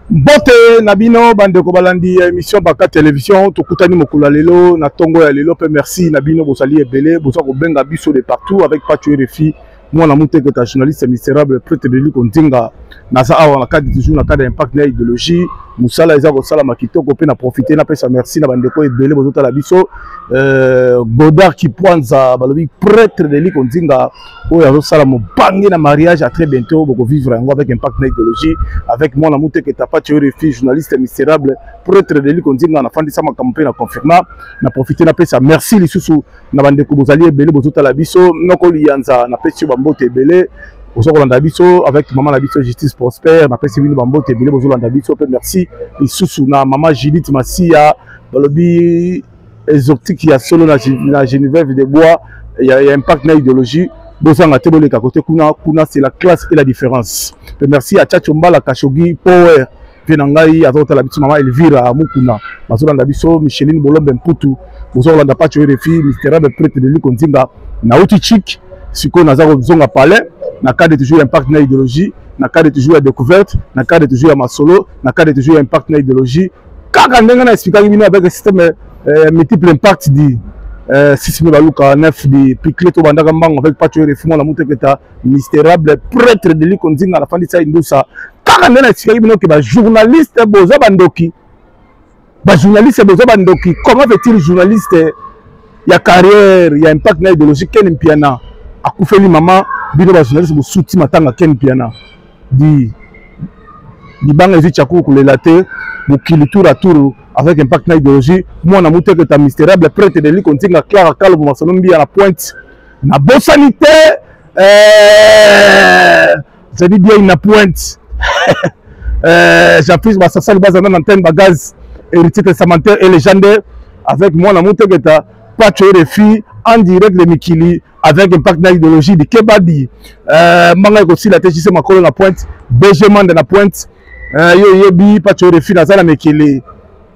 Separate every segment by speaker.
Speaker 1: Bote Nabino Bandeko Balandi émission Baka télévision Tokutani Mokula Lelo na Tongo ya Lelo pe merci Nabino Bosali Ebele Bosa ko benga biso de partout avec Patrick Refi moi na monté que ta journaliste misérable prêtre de lui kontinga nasa awa na cadre toujours na cadre impact na idéologie musala eza ko sala makitoko pe na profiter na pesa merci na bandeko Ebele bozota la biso Godard qui poinza balobi prêtre de lui kontinga o ya sala mo bangi na mariage à très bientôt boko vivre avec impact na idéologie avec moi na monté que ta Patrick Refi journaliste misérable prêtre de lui kontinga na fandi sama campagne na confirma na profiter na pesa merci lisusu na bandeko bozali Ebele bozota la biso noko lianza na pesa Bambote Ebele Bozolanda biso avec maman la biso justice prospère na pesi bino Bambote Ebele Bozolanda biso pe merci lisusu na maman Judith Massia balobi exotique ya solo na Geneviève de Bois il y a impact na idéologie bozanga te boleka côté kuna c'est la classe et la différence pe merci à Tchacho Mbala Kashogi Power Venangai azota la biso maman Elvira Mukuna Bozolanda biso Micheline Bolombe Mputu Bozolanda Patrick Refi mystérieux prêtre de lui konzinga na uti chic siko nazako zonga palais na cadre toujours impact na idéologie na cadre toujours ya découverte na cadre toujours ya masolo na cadre toujours impact na idéologie kaka ndenga na expliquer bino avec système multiple impact di 6000 baluka 9 di picle to bandaka mbango avec Patrick Refi la muteketa mystérieux prêtre de lui konzinga la fin de ça indusa kaka ndenga na expliquer bino que ba journaliste boza bandoki comment fait-il journaliste ya carrière ya impact na idéologie ken mpiana akufeli mama bino ba journaliste bo souti matanga ken piana di banga ezi chaku kulela te bo kili tour à tour avec impact na idéologie moi na muté que ta mystérieux prêtre de lui kontinga Clara Kalbo masolombi à la pointe na bosanité je dis bien na pointe j'appuie ma sasal bazana na antenne bagaz héritier testamentaire et légendaire avec moi na muté que ta Patrick Refi en direct de Mikili avec impact na idéologie de Kebadi manga aussi la TJC makolo na pointe BG Mande na pointe yo yebi Patrick Refi na zala Mikili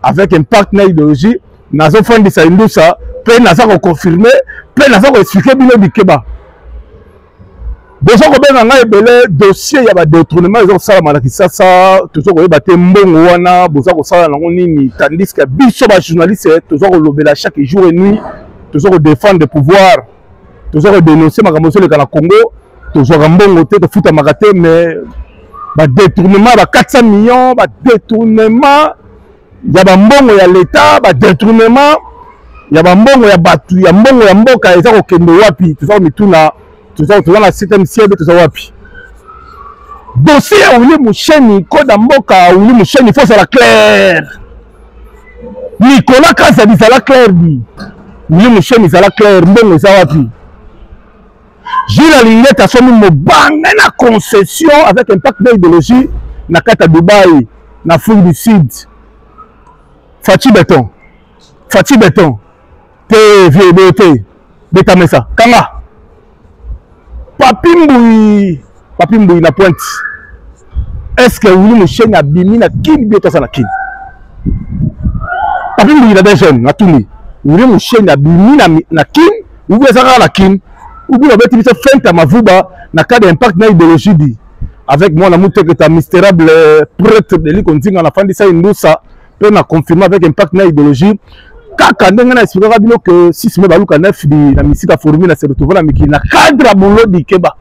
Speaker 1: avec impact na idéologie nazo fandi sa indusa pe naza ko confirmer pe naza ko expliquer bino di Keba bozo ko benga nga Ebele dossier ya ba détournement zo sala malaki sasa tozo ko yeba te mbongo wana bozo ko sala nango nini tandis que biso ba journaliste tozo ko lobela chaque jour et nuit tozo ko défendre le pouvoir tozo ko dénoncer makambo sur le Congo tozo ko mbongo te to futa makate mais ba détournement ba 400 millions ba détournement ya ba mbongo ya l'état ba détournement ya ba mbongo ya batu ya mbongo ya mboka eza ko kende wapi tozo ko mituna tozo na 7e siècle tozo wapi dossier Willy Musheni koda mboka Willy Musheni faut la clair Nicolas Kaza bizala clair bi Willy Musheni bizala clair mbongo eza wapi Gilles Alingeta somi mobanga na concession avec impact d'idéologie na kata Dubaï na Afrique du Sud Fati Beton te vieux beauté betamesa kanga Papi Mbouy na pointe est-ce que Willy Musheni a bimi na kin bieto sana kin Papi Mbouy na jeune na tuni Willy Musheni a bimi na kin ou bien ça la kin ou bien beti biso fenta mavuba na cadre impact na idéologie di avec moi na muté que ta mystérieux prêtre de lui kontinga na fandi sa indusa pe na confirmer avec impact na idéologie kaka ndenga na expliquer bino que 6 baluka 9 di na misika formi na se retrouver na mikili na cadre bolo di Keba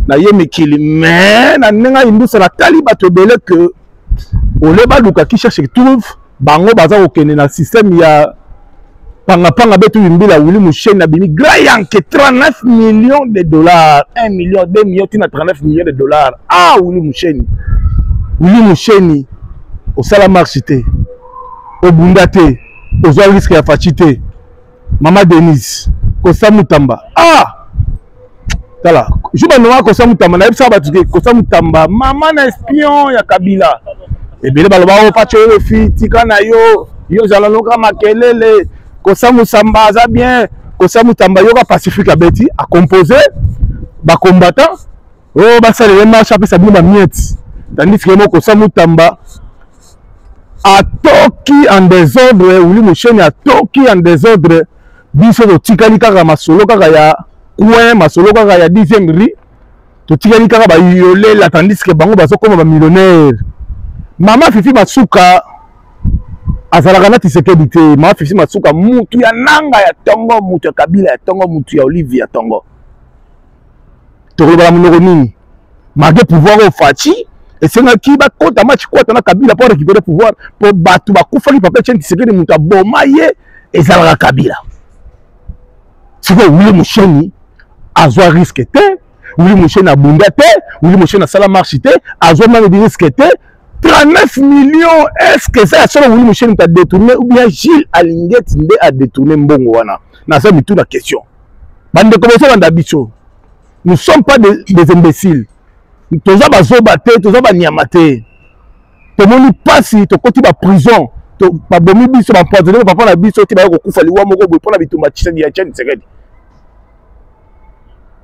Speaker 1: na ye mikili mais na ndenga indusa na taliba to belé que ole baluka qui cherche trouve bango baza ko kene na système ya panga betu mbila Willy Musheni na bimi grand que 39 millions de dollars 1 million 2 millions tina 39 millions de dollars ah Willy Musheni au sala marchité au bundate aux risque ya fachité Mama Denise Kosa Mutamba ah tala juba no Kosa Mutamba na ebisa batuke Kosa Mutamba mama na espion ya Kabila ebele baloba o Patrick Refi tika na yo zala loka makelele Kosa Mutamba za bien Kosa Mutamba yoka pacifique abeti a composer ba combattant oh ba ça les marche après ça bien ba miette tandis que mo Kosa Mutamba a toki en désordre Willy Musheni a toki en désordre biso to tikali kaka masolo kaka ya coin masolo kaka ya 10e rue to tikali kaka ba yolela tandis que bango bazo koma ba millionnaire Mama Fifi Masuka azalaka na Tshisekedi te. Mama Fifi Masuka mutu ya nanga ya tongo, mutu ya Kabila ya tongo, mutu ya Olivier ya tongo. Tokoloba munoko nini? Malgré pouvoir au Fachi, et c'est un qui va contre match quoi na Kabila pour récupérer pouvoir pour battre bakufali papa Tshisekedi mutu bomaye ezalaka Kabila. C'est que Willy Moucheni azwa risque te, Willy Moucheni a bunda te, Willy Moucheni a sala marche te, azwa même des risques te. 39 millions, est-ce que ça a Willy Moucheni t'a détourné ou bien Gilles Alinguet a détourné mbongo wana? Na ça tout la question. Bande commencer bande abicho. Nous ne sommes pas des imbéciles. Tous les bazobaté, tous les banyamaté. Tout le monde passe, tout le monde va prison. Pas bomi biso ba poisonné papa na biso ti ba ko kufa liwa moko boy pona bitumba tshedi ya tshedi sekedi.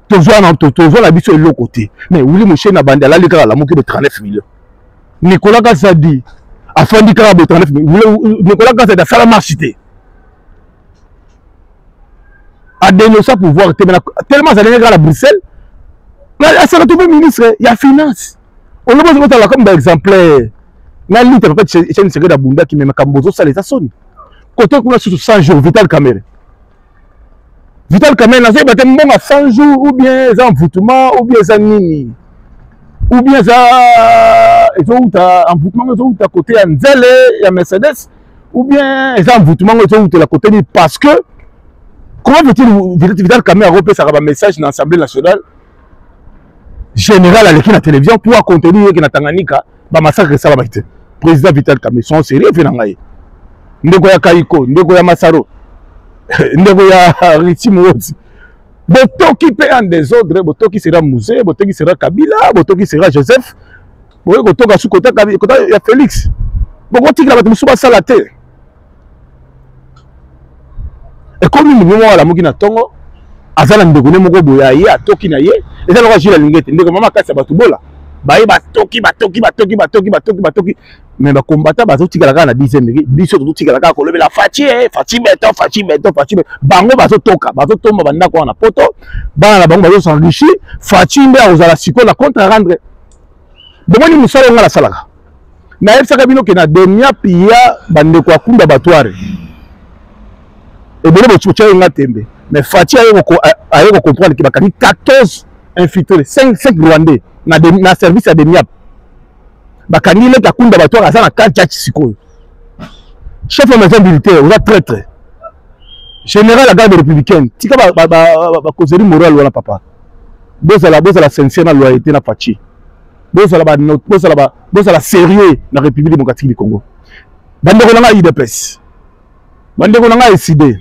Speaker 1: Toujours la biso est l'autre côté. Mais Willy Moucheni na bande la lika la moki de 39 millions. Nicolas Gassadi a fait du carab de 39 millions. Nicolas Gassadi a fait la marchité. A dénoncé pouvoir tellement ça devient à Bruxelles. Là, ça retrouve ministre, il y a finance. On le voit comme exemplaire. Na lutte papa Etienne Tshisekedi Abunda qui même Kambozo ça les a sonné. Côté qu'on a sur 100 jours Vital Kamerhe. Vital Kamerhe na zeba tembo à 100 jours ou bien ça envoûtement ou bien ça nini. Ou bien ça ils ont envoûtement ils ont à côté à Nzele et Mercedes ou bien ça envoûtement ils ont la côté parce que comment veut-il Vital Kamerhe repère ça un message dans l'Assemblée nationale général à l'équipe de la télévision pour contenir que na Tanganyika ba massacre ça va être président Vital Kamerhe sont sérieux fait nangai ndeko ya Kaiko ndeko ya Masaro ndeko ya Richi Mwoti boto qui paie en désordre boto qui sera Musée boto qui sera Kabila boto qui sera Joseph boto ko toka sous côté ya Félix boko tika ba musuba sala te et comme nous mo la moki na tongo azala ndeko ne moko boya ye atoki na ye eza lokwa Gilles Alinguet ndeko mama kasa batubola baye batoki mais ba combattant bazo tikala ka na 10e miri biso to tikala ka ko lobela Fachi beto bango bazo toka bazo tomba banda ko na poto bana bango bazo s'enrichir Fachi mbe ozala siko na contre rendre bomoni musalo ngala salaka na yebsaka bino ke na demia pia bande ko akunda batware et bele bochucha nga tembe mais Fachi ayo ko comprendre que bakani 14 infiltrés 5 Rwandais na service à demiap bakani le kakunda batware azana kancha sikoyo chef de maison militaire ou traître général la garde républicaine tika ba causerie morale wala papa bozala sincère na loyauté na Fachi bozala sérieux na République démocratique du Congo bandeko na IDPS bandeko na SID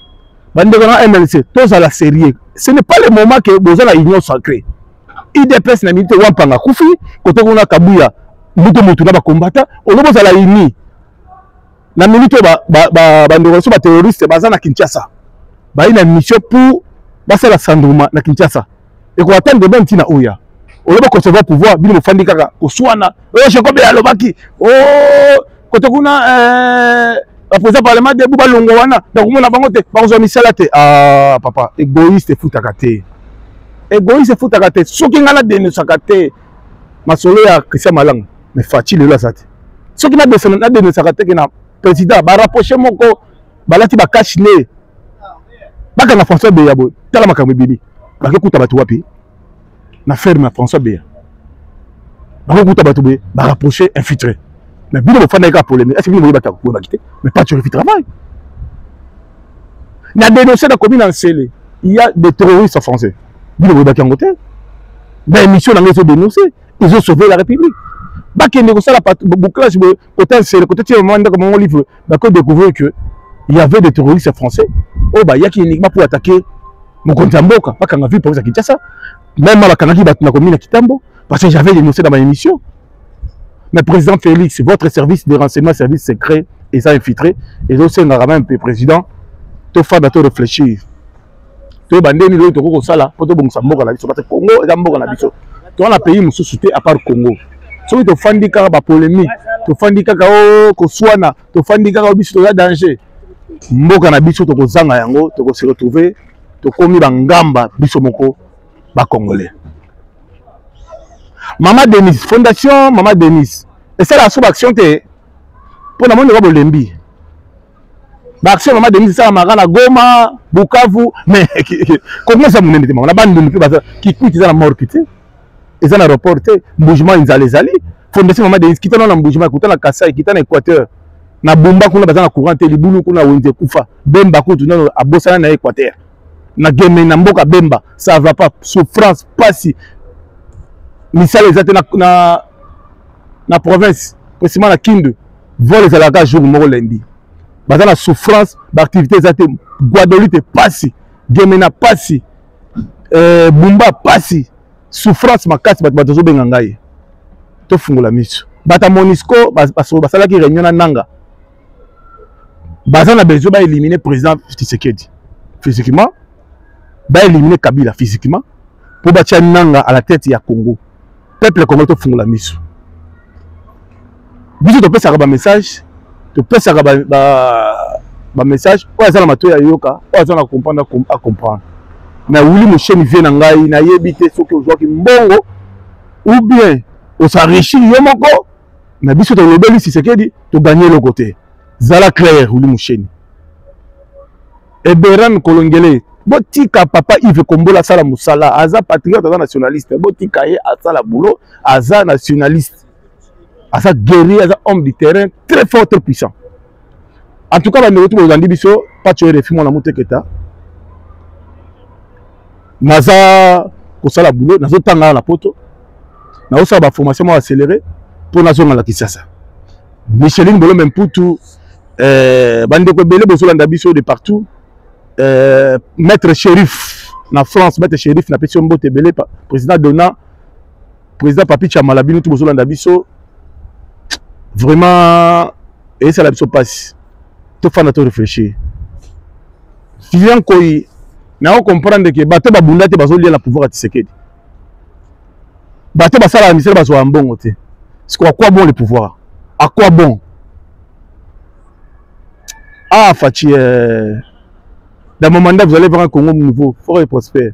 Speaker 1: bandeko na MLC tozala sérieux ce n'est pas le moment que bozala union sacrée IDPS na milité wampanga kufi côté kuna Kabuya mutu na ba combattant olobozala uni na milité bandeko so ba terroriste baza na Kinshasa ba ina mission pour basala sanduma na Kinshasa et ko attendre même tina oya olobo conserver pouvoir bino mofandi kaka oswana je kobe alobaki côté kuna président parlement de buba longo wana donc mona bango te ba kozwa misala te papa égoïste futaka te soki ngana denosaka te masolo ya Christian Malanga mais Fachi lelo azate soki na denosaka te ke na président ba rapprocher moko balati ba cache ne baka na François Beya bo tala makambo bibi baka kuta batu wapi na ferme na François Beya baka kuta batu be ba rapprocher infiltré mais bino bofanda ka problème est-ce que bino bata ko ba quitter mais pas tu refais travail na dénoncer la commune en Sélé il y a des terroristes français bino bota en hôtel ben mission na ngé dénoncer ils ont sauvé la République bakende ko sala bouclage côté Sélé côté ti moment ndako mon livre bako découvrir que il y avait des terroristes français oh bah yaki uniquement pour attaquer mon Kontamboka pas quand on a vu pour ça Kinshasa même à la Kanaki bat na commune Kitambo parce que j'avais dénoncé dans ma émission mais président Félix votre service de renseignement service secret et ça infiltré et donc c'est un peu président to fa bato réfléchir to bandeni lo to ko sala poto bongsa mboka na biso parce que Congo et mboka na biso to on a pays mususu te à part Congo so to fandi kaka ba polémique to fandi kaka ko swana to fandi kaka biso to ya danger mboka na biso to ko zanga yango to ko se retrouver to komi bangamba biso moko ba congolais. Maman Denise, fondation Maman Denise, Et ça la sous-action pour la monde de Lembi. L'action maman Denis ça Marana Goma, Bukavu, mais comment ça mon ennemi on a bande qui quitte ça la mort quitter. Et ça l'aéroport mouvement ils allez fondation maman Denis quitte dans le mouvement quitte na Kassai quitte na Équateur. Na bomba kuna bazana courant libulu kuna wenze kufa. Bemba ko tuna a bosana na Équateur. Na game na mboka Bemba, ça va pas souffrance pas si misala ezate na province, précisément na Kindu. Vol les alaka jour moko lundi. Bazana souffrance, l'activité ezate Guadeloupe pas si, game na pas si. Bumba pas si. Souffrance makasi bato benga ngai. To fungola miso. Bata Monisco basala ki réunion na Nanga. Bazana besoin ba éliminer président Tshisekedi. Physiquement, ba éliminer Kabila physiquement pour bâtir Nanga à la tête ya Congo. Peuple congolais to fungola miso. Biso to pesa ba message, to pesa ba message, o azala mato ya yoka, o azala comprendre à comprendre. Mais Willy Moucheni vient na ngai na yebite soki ozwaki mbongo ou bien on s'enrichit yomoko na biso to lobeli Tshisekedi to gagner le côté. Zala clair Willy Moucheni. Eberan Kolongele, botika papa Yves Kombola sala musala, aza patriote, aza nationaliste, botika ye asala boulot, aza nationaliste, aza guerrier, aza homme du terrain, très fort, très puissant. En tout cas, la numéro tout le monde biso, pas tuer les films, on a monté que ta. Naza kosala boulot, nazo tanga na poto, nazo sa ba formation accélérée pour nazo ngala kisasa. Micheline Bolo même pour tout, bande ko belé bozo landa biso de partout. Maître Shérif na France, maître Shérif na pétion mbote belé président Dona, président Papi Chamalabino tout bozo landa biso. Vraiment et ça la biso passe. Tout fan to réfléchir. Vivian Koyi na on comprendre que bato ba bundate bazo lier la pouvoir à Tshisekedi. Bato ba sala misère bazo ambongo te. C'est à quoi bon le pouvoir? À quoi bon? Ah Fachi dans mon mandat, vous allez voir un Congo nouveau, fort et prospère.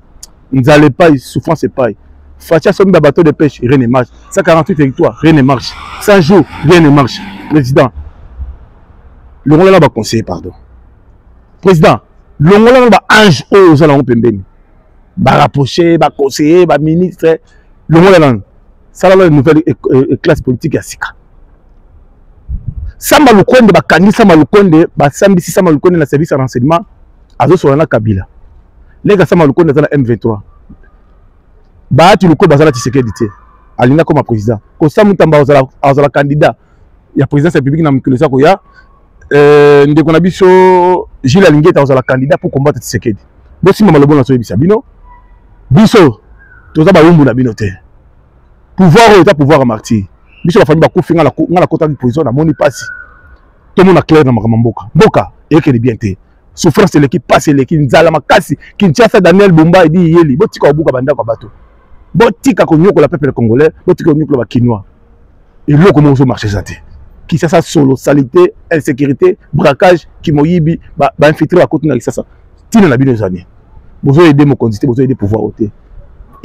Speaker 1: Vous n'allez pas, souffrance et paille. Fatia somme d'un bateau de pêche, rien ne marche. 148 territoires, rien ne marche. 100 jours, rien ne marche. Président, le Rwanda va conseiller, pardon. Président, le Rwanda va ange aux allons pembeni. Va rapprocher, va conseiller, va ministre. Le Rwanda, ça là, une nouvelle classe politique à Sika. Samba Lukonde, va Kandi, Samba Lukonde, va Sambisi, Samba Lukonde, le service de renseignement. Azo Solana Kabila. Les gars, ça m'a le compte dans la M23. Bah, tu le compte dans la Tshisekedi. Alina comme président. Quand ça Moutamba aux la candidat, il y a président de la République dans le ça qu'il y a. Nous avons biso Gilles Alingueta aux la candidat pour combattre Tshisekedi. Bon si maman le bon dans ce bisabino. Biso, tout ça va umbu na binote. Pouvoir ou état pouvoir à martyr. Biso la famille ba kofinga la kota de prison na moni passi. Tout le monde a clair dans Makamboka. Boka et que bien té. Souffrance l'équipe passe l'équipe nzala makasi Kinshasa Daniel Bumba dit yeli botika obuka banda kwa bato botika konyoko la peuple congolais botika konyoko la kinois et là comment on marché ça qui ça solo saleté insécurité braquage qui moyibi ba infiltrer à côté na ça tina na bino zani bozo aider mo condité bozo aider pouvoir ôter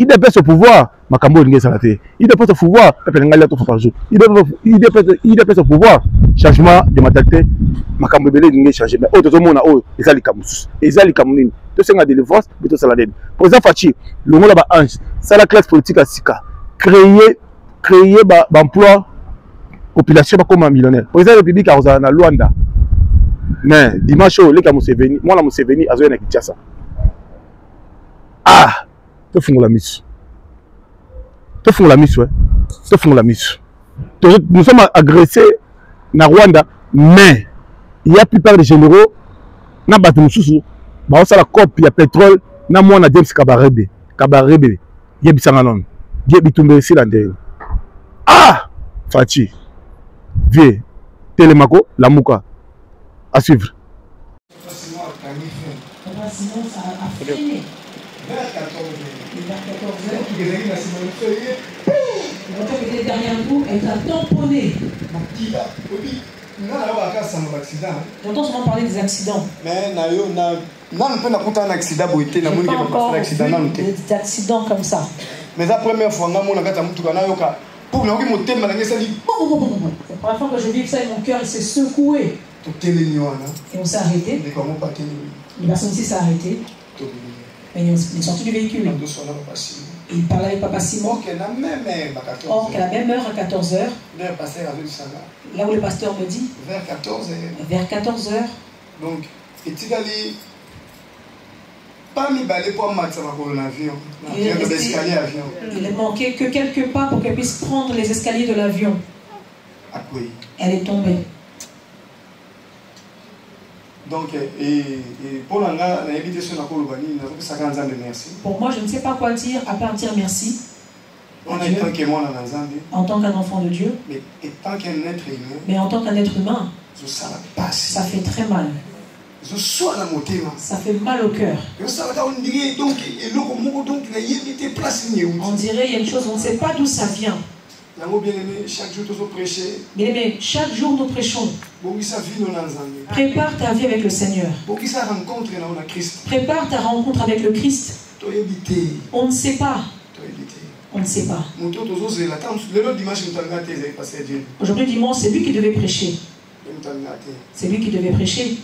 Speaker 1: il dépêche au pouvoir makambo ngé ça té il dépêche au pouvoir peuple ngali to par jour il dépêche au pouvoir changement de mentalité makambo belé ngé changer mais autre tout monde o ezali kamusus ezali kamunini to senga de défense mais to sala den président Fachi le monde ba ange ça la classe politique à Sika créer ba emploi population ba comme millionnaire président de la République a na Luanda mais dimanche les Museveni moi la Museveni azoya na Kinshasa ah to fungola miso to fungola miso to fungola miso nous sommes agressés na Rwanda mais il y a plupart des généraux na batu mususu ba osala copie ya pétrole na mwana James Kabarebe yebisanga non yebitumbe silande ah Fachi vie Télémaco la muka à suivre.
Speaker 2: Derrière vous, elle t'a tamponné. J'entends souvent parler des accidents.
Speaker 3: Mais non, un accident beauté,
Speaker 2: pas encore vu des accidents comme ça.
Speaker 3: Mais la première fois, on a Pour nous, mon thème,
Speaker 2: C'est la première fois que je vis ça et mon cœur s'est secoué. Et on s'est arrêté. Les personnes ici s'est arrêté. Et on est sorti du véhicule. Et il parlait avec Papa Simon. Or, qu'à la même heure, à 14h, là où le pasteur me dit, vers 14h,
Speaker 3: donc,
Speaker 2: il manquait que quelques pas pour qu'elle puisse prendre les escaliers de l'avion. Elle est tombée.
Speaker 3: Donc,
Speaker 2: pour moi, je ne sais pas quoi dire à part dire merci. En tant qu'un enfant de Dieu, mais en tant qu'un être humain, ça fait très mal. Ça fait mal au cœur. On dirait qu'il y a une chose, on ne sait pas d'où ça vient. Bien aimé, chaque jour nous prêchons. Prépare ta vie avec le Seigneur. Prépare ta rencontre avec le Christ. On ne sait pas. On ne sait pas. Aujourd'hui dimanche, c'est lui qui devait prêcher. C'est lui qui devait prêcher.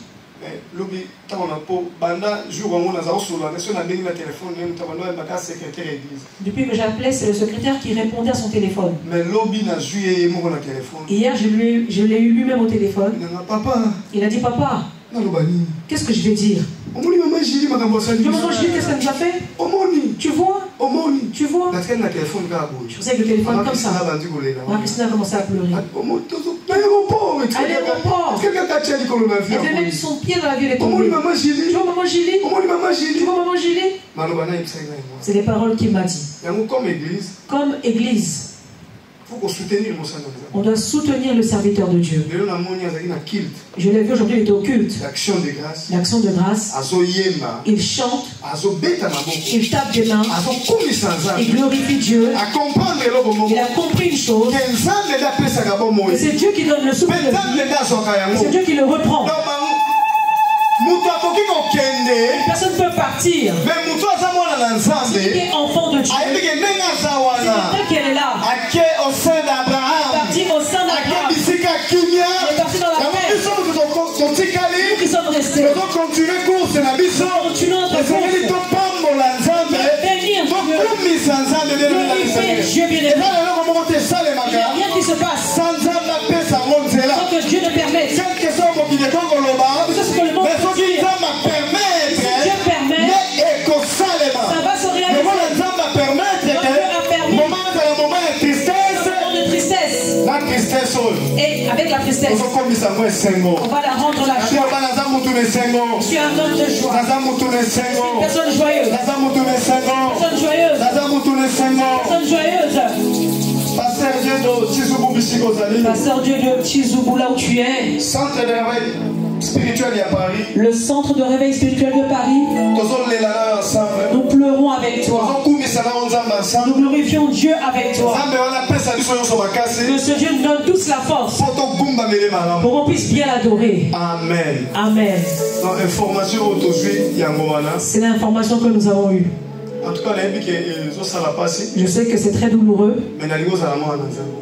Speaker 2: Depuis que j'appelais, c'est le secrétaire qui répondait à son téléphone. Hier, je l'ai eu lui-même au téléphone. Il a dit, papa, qu'est-ce que je vais dire? Maman Julie, qu'est-ce qu'elle nous a fait? Tu vois? Tu vois? Je faisais avec le téléphone comme ça. Christina a commencé à pleurer. À l'aéroport. Elle devait mettre son pied dans la vie, elle est tombée. Tu vois Maman Julie? Tu vois Maman Julie? C'est les paroles qu'il m'a dit. Comme église, on doit soutenir le serviteur de Dieu. Je l'ai vu aujourd'hui, il était au culte. L'action de grâce. Il chante. Il tape des mains. Il glorifie Dieu. Il a compris une chose. Que c'est Dieu qui donne le souffle de vie. C'est Dieu qui le reprend. Personne ne peut partir. Celui qui est enfant de Dieu, c'est qu'elle est là.
Speaker 3: Au sein d'Abraham.
Speaker 2: Parti au sein d'Abraham. Il est parti dans la paix. Nous qui sommes restés. Continuons notre course. Bénir Dieu bien-aimé. Il n'y a rien qui se passe sans que Dieu ne permette. C'est ce que le monde peut dire. Si Dieu permet, ça va se réaliser. Et avec la tristesse, on va la rendre la joie. Je suis un homme de joie. Je suis une personne joyeuse. Personne joyeuse. Personne joyeuse. Pasteur Dieu de Chizoubou, là où tu es.
Speaker 3: Centre de réveil spirituel à Paris.
Speaker 2: Le centre de réveil spirituel de Paris. Nous pleurons avec toi. Nous glorifions Dieu avec toi. Que ce Dieu nous donne tous la force pour qu'on puisse bien l'adorer.
Speaker 3: Amen.
Speaker 2: Amen. C'est l'information que nous avons eue.
Speaker 3: En tout cas,
Speaker 2: je sais que c'est très douloureux, mais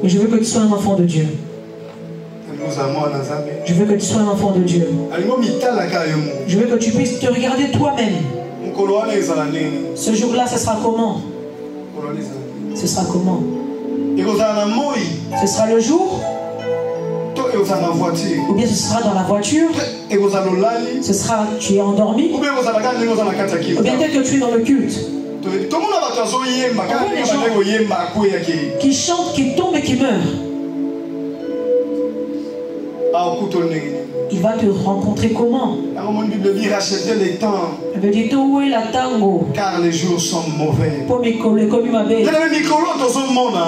Speaker 2: je veux que tu sois un enfant de Dieu. Je veux que tu sois un enfant de Dieu. Je veux que tu puisses te regarder toi-même. Ce jour-là, ce sera comment? Ce sera comment? Ce sera le jour? Ou bien ce sera dans la voiture? Ce sera tu es endormi? Ou bien peut-être que tu es dans le culte? Qui chantent, qui tombent et qui meurent. Il va te rencontrer comment? Il veut dire où est la tango?
Speaker 3: Car les jours sont mauvais.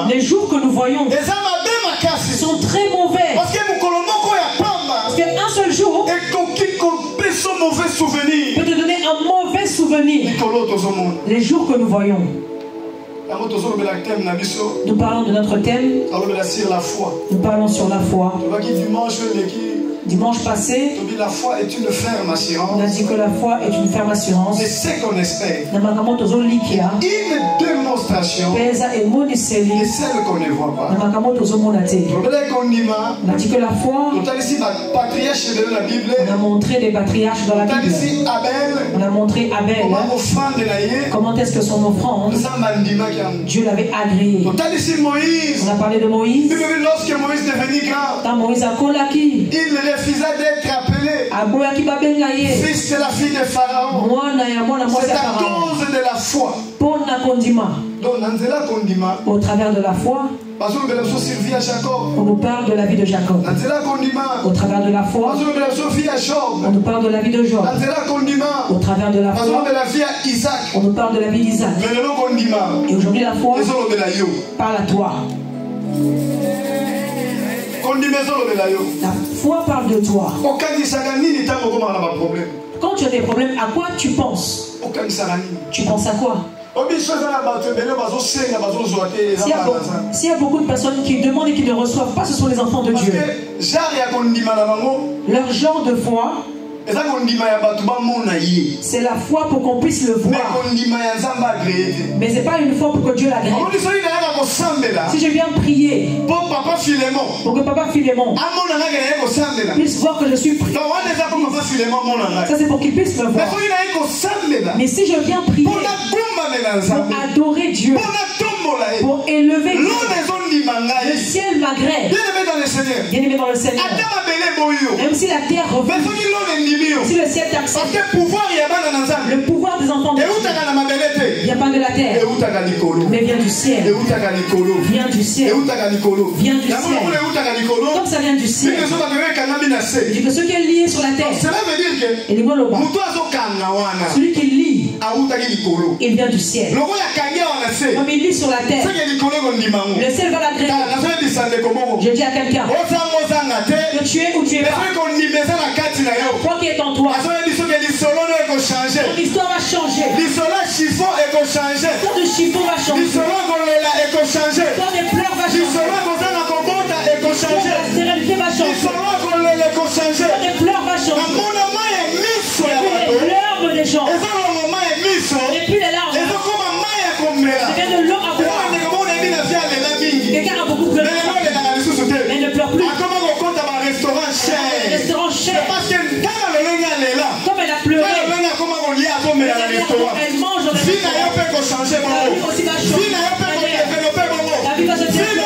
Speaker 2: Les jours que nous voyons sont très mauvais. Parce qu'un seul jour peut te donner un mauvais souvenir. Les jours que nous voyons. Nous parlons de notre thème. Nous parlons sur la foi. Dimanche passé,
Speaker 3: la foi est une ferme assurance.
Speaker 2: On a dit que la foi est une ferme assurance.
Speaker 3: C'est ce qu'on espère.
Speaker 2: Une
Speaker 3: démonstration de celle qu'on ne voit pas.
Speaker 2: On a dit que la foi, on a montré des patriarches dans la Bible. On a montré Abel. Comment est-ce que son offrande, Dieu l'avait agréé. On a parlé de Moïse.
Speaker 3: Lorsque Moïse devenait grand,
Speaker 2: Moïse a
Speaker 3: il refusa d'être appelé fils de la fille de Pharaon. C'est à cause de la foi. Donc,
Speaker 2: au travers de la foi, on nous parle de la vie de Jacob. Au travers de la foi, on nous parle de la vie de Job. Au travers de la foi, on nous parle de la vie d'Isaac. Et aujourd'hui la foi parle à toi. La foi parle de toi. Quand tu as des problèmes, à quoi tu penses? Tu penses à quoi? S'il y a beaucoup de personnes qui demandent et qui ne reçoivent pas, ce sont les enfants de Dieu. Leur genre de foi, c'est la foi pour qu'on puisse le voir. Mais ce n'est pas une foi pour que Dieu l'agrée. Si je viens prier pour que Papa Philémon puisse voir que je suis prié, ça c'est pour qu'il puisse me voir. Mais si je viens prier pour adorer Dieu, pour élever Dieu, le ciel m'agrée. Bien-aimé dans le Seigneur, même si la terre revient, si le ciel t'accepte, le pouvoir des enfants de Dieu il n'y a pas de la terre, mais vient du ciel. Vient du ciel. Vient du ciel. Comme ça vient du ciel, il dit que ce qui est lié sur la terre, et celui qui lit, il vient du ciel. Comme il lit sur la terre, le ciel va l'agréer. Je dis à quelqu'un que tu es où tu es pas, quoi qui est en toi, ton histoire va changer. L'histoire de chiffon va changer. L'histoire des pleurs va changer. La sérénité va changer. L'histoire des pleurs va changer. Les larmes des gens. Et puis les larmes. C'est de l'eau à boire. Quelqu'un a beaucoup pleuré. Mais ne pleure plus. Restaurant cher. Comme elle a pleuré. Elle mange dans le restaurant. La vie aussi va changer. La vie va se développer.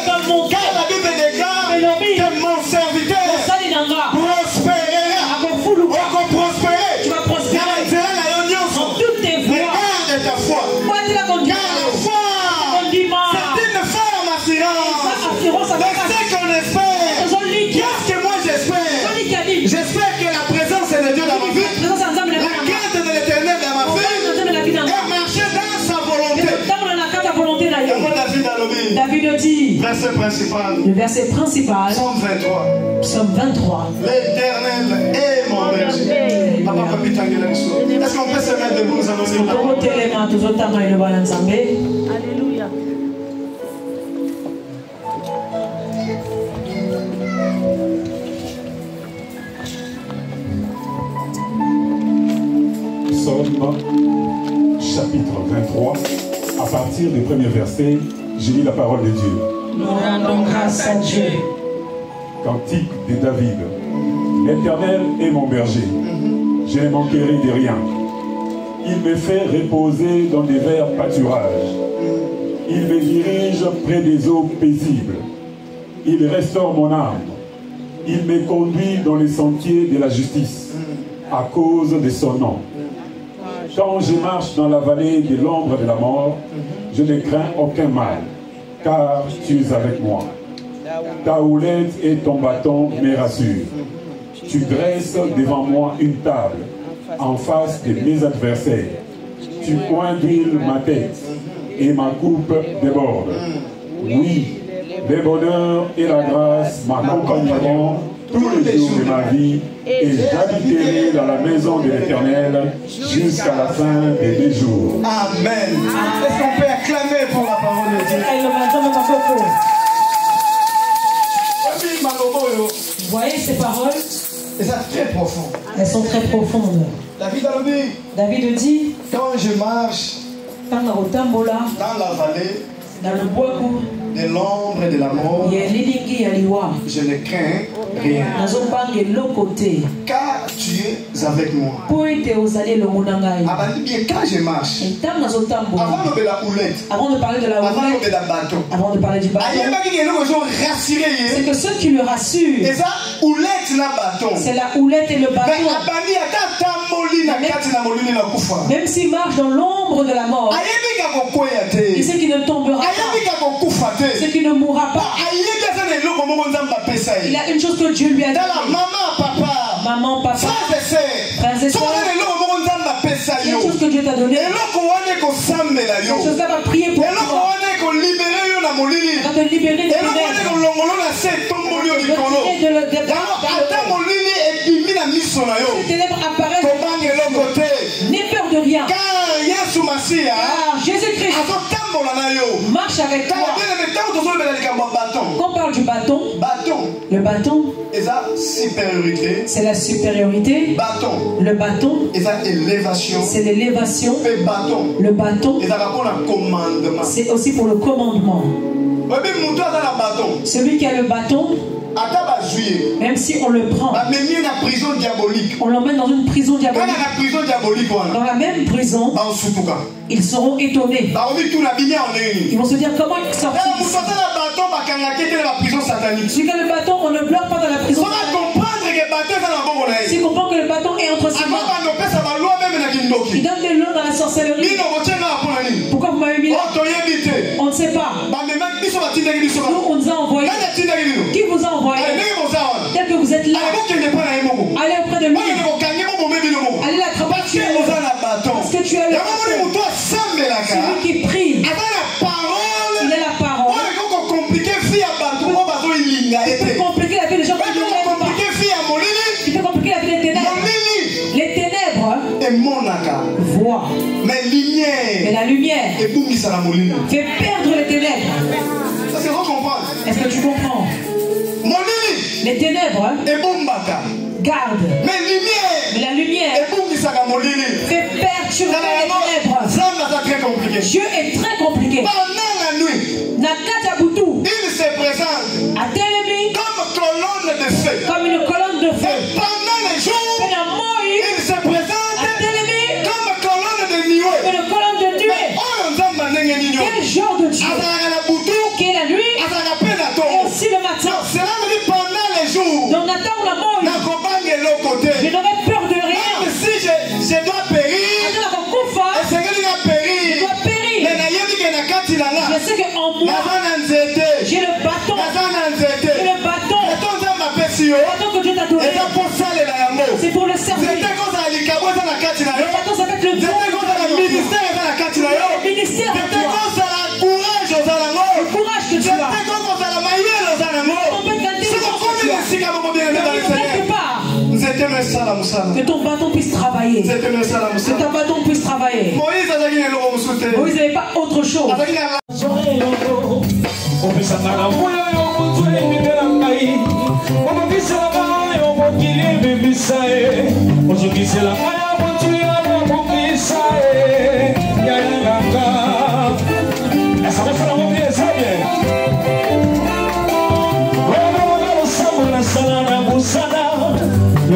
Speaker 2: Comme mon cœur. Que mon serviteur prospérera. Tu vas prospérer dans toutes tes voies. Garde ta foi. Car la foi, c'est une ferme assurance. C'est ce qu'on espère. Qu'est-ce que moi j'espère? J'espère que la présence de Dieu dans ma vie, la crainte de l'Éternel dans ma vie, et marcher dans sa volonté. David dit, verset principal, le verset principal, Psaume 23. L'Éternel est mon berger. Est-ce qu'on peut se mettre debout, nous allons dire Alléluia.
Speaker 4: Psaume chapitre 23, à partir du premier verset, j'ai lu la parole de Dieu.
Speaker 2: Nous rendons grâce à Dieu.
Speaker 4: Cantique de David. L'Éternel est mon berger. Je ne manquerai de rien. Il me fait reposer dans des verts pâturages. Il me dirige près des eaux paisibles. Il restaure mon âme. Il me conduit dans les sentiers de la justice, à cause de son nom. Quand je marche dans la vallée de l'ombre de la mort, je ne crains aucun mal, car tu es avec moi. Ta houlette et ton bâton me rassurent. Tu dresses devant moi une table, en face de mes adversaires. Tu points d'huile ma tête, et ma coupe déborde. Oui, le bonheur et la grâce m'accompagneront tous les jours de ma vie, et j'habiterai dans la maison de l'Éternel jusqu'à la fin de mes jours.
Speaker 3: Amen. Est-ce qu'on peut acclamer pour la parole de Dieu?
Speaker 2: voyez ces paroles?
Speaker 3: Et ça très profond.
Speaker 2: Elles sont très profondes. David dit,
Speaker 3: quand je marche
Speaker 2: dans
Speaker 3: la vallée,
Speaker 2: dans le bois
Speaker 3: de l'ombre et de la mort,
Speaker 2: je
Speaker 3: ne crains rien. Car tu es avec moi. Quand je marche,
Speaker 2: avant de parler de la houlette, avant de parler du bateau, c'est que ceux qui le rassurent, c'est la houlette et le bateau. Même s'il marche dans l'ombre de la mort, il sait qu'il ne tombera pas, c'est qu'il ne mourra pas. Il a une chose que Dieu lui a dit. Maman, papa, frères et sœurs, il y a une chose que Dieu t'a donnée. Cette chose-là va prier pour toi. Va te libérer de tes ténèbres apparaissent. N'aie peur de rien. Car Jésus-Christ marche avec toi. Quand on parle du bâton, le bâton, c'est la supériorité. Le bâton, c'est l'élévation. Le bâton, c'est aussi pour le commandement. Celui qui a le bâton, même si on le prend, on l'emmène dans une prison diabolique. Dans la même prison, ils seront étonnés. Ils vont se dire comment ils sortent. Si que le bâton, on ne bloque pas dans la prison. S'il comprend que le bâton est entre ses mains, il donne de l'eau dans la sorcellerie. Pourquoi vous m'avez mis là? On ne sait pas. Nous, on nous a envoyé. Qui vous a envoyé? Tel que vous êtes là, allez auprès de lui. Allez l'attraper. Parce que tu as le bâton. Celui qui prie, il a la parole. Il peut compliquer la vie des gens qui ne l'aiment pas. Il peut compliquer la vie des ténèbres. Les ténèbres voient. Mais la lumière fait perdre les ténèbres. Est-ce que tu comprends? Les ténèbres gardent. Mais la lumière fait perturber les ténèbres. Dieu est très compliqué. Nakatabutu,
Speaker 3: il se présente
Speaker 2: comme une colonne de feu.
Speaker 3: Pendant les jours, il se présente comme colonne de nuée.
Speaker 2: Une colonne de nuée. Quel genre de Dieu? Qui est la nuit et aussi le matin.
Speaker 3: Cela veut dire pendant les jours.
Speaker 2: Donc Nathan la mort. Je n'aurai peur de rien.
Speaker 3: Même si je dois périr,
Speaker 2: je dois périr. Je sais qu'en moi, j'ai le bâton. J'ai le bâton. Le bâton que Dieu t'a donné. C'est pour le servir. Le bâton, ça peut être le don. Le ministère de toi. Le courage que tu as. Que ton bâton puisse travailler. Que ton bâton puisse travailler. Moïse n'avait pas autre chose.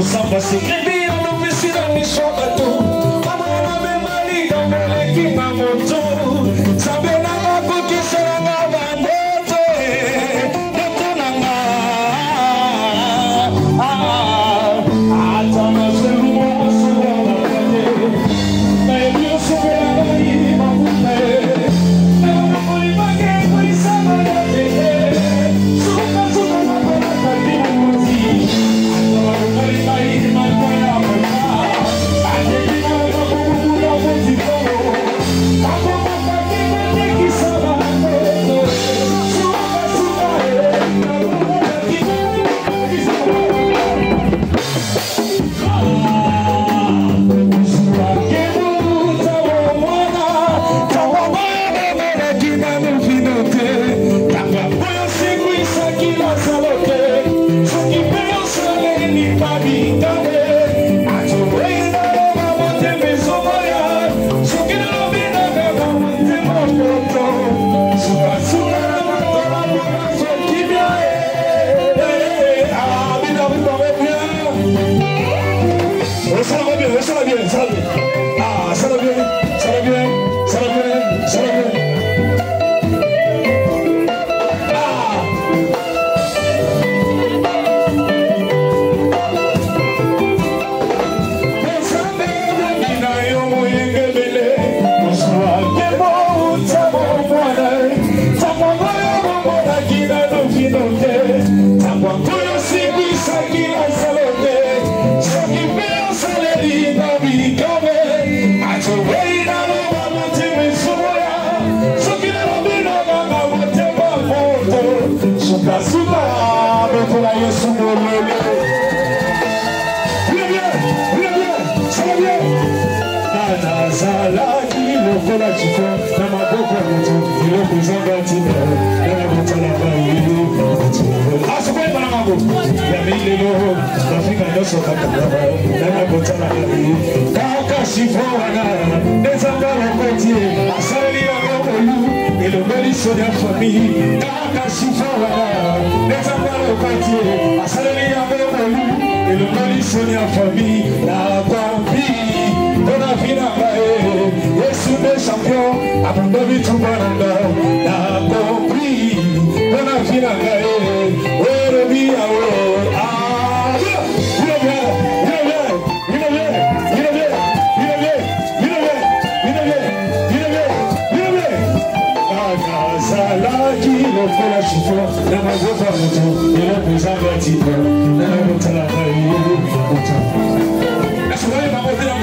Speaker 5: Samba sikimbi anubisira mishobato Amana memali gameleki mamoto Sabena ngako kisera ngabandote Netonanga Atama serumo masuwa mabade Naebio subela ngai mabute Naebio mbage kuisama yate Suka suka mabana kati muzi Atama mbage lokola Yesu molele. Bien, ça va bien. Nazalaki lokola chifo na maboko ya moto ilokozanga ntina na kotala bayeli. Asokoi bana mambo ya milelo Afrika nyonso kakaba na kotala bayeli. Kaka chifo wana ezanga lokotie asaleli yango molu elobeli soni ya famille. Kaka chifo wana ezanga lokotie asaleli yango molu elobeli soni ya famille. Na kwambi Dona vina bae, Yesu ne champion, abondomi tubaranda, na compris. Dona vina bae, oerobi awo, ah, Salaki lokola chifo, na magofa moto, ilo kuzanga tiba, na motala bae, na suwai mamote na bae.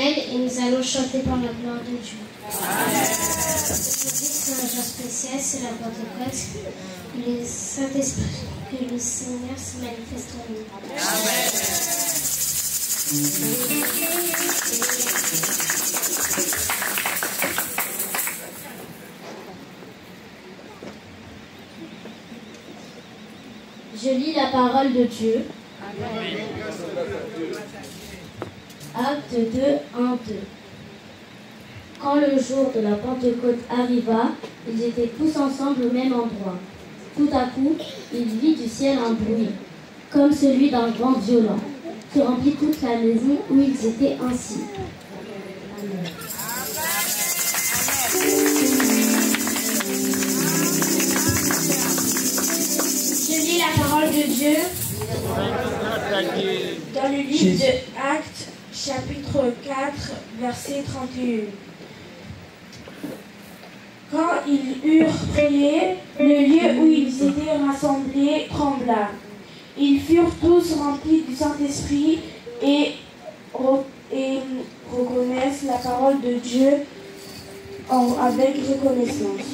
Speaker 6: Et nous allons chanter par la gloire de Dieu. Aujourd'hui, c'est un jour spécial, c'est la Pentecôte. Le Saint-Esprit, que le Seigneur se manifeste en nous. Je lis la parole de Dieu. Acte 2, 1, 2. Quand le jour de la Pentecôte arriva, ils étaient tous ensemble au même endroit. Tout à coup, il vit du ciel un bruit, comme celui d'un vent violent, qui remplit toute la maison où ils étaient assis. Amen. Je lis la parole de Dieu dans le livre de Actes, chapitre 4, verset 31. Quand ils eurent prié, le lieu où ils étaient rassemblés trembla. Ils furent tous remplis du Saint-Esprit et reconnaissent la parole de Dieu avec reconnaissance.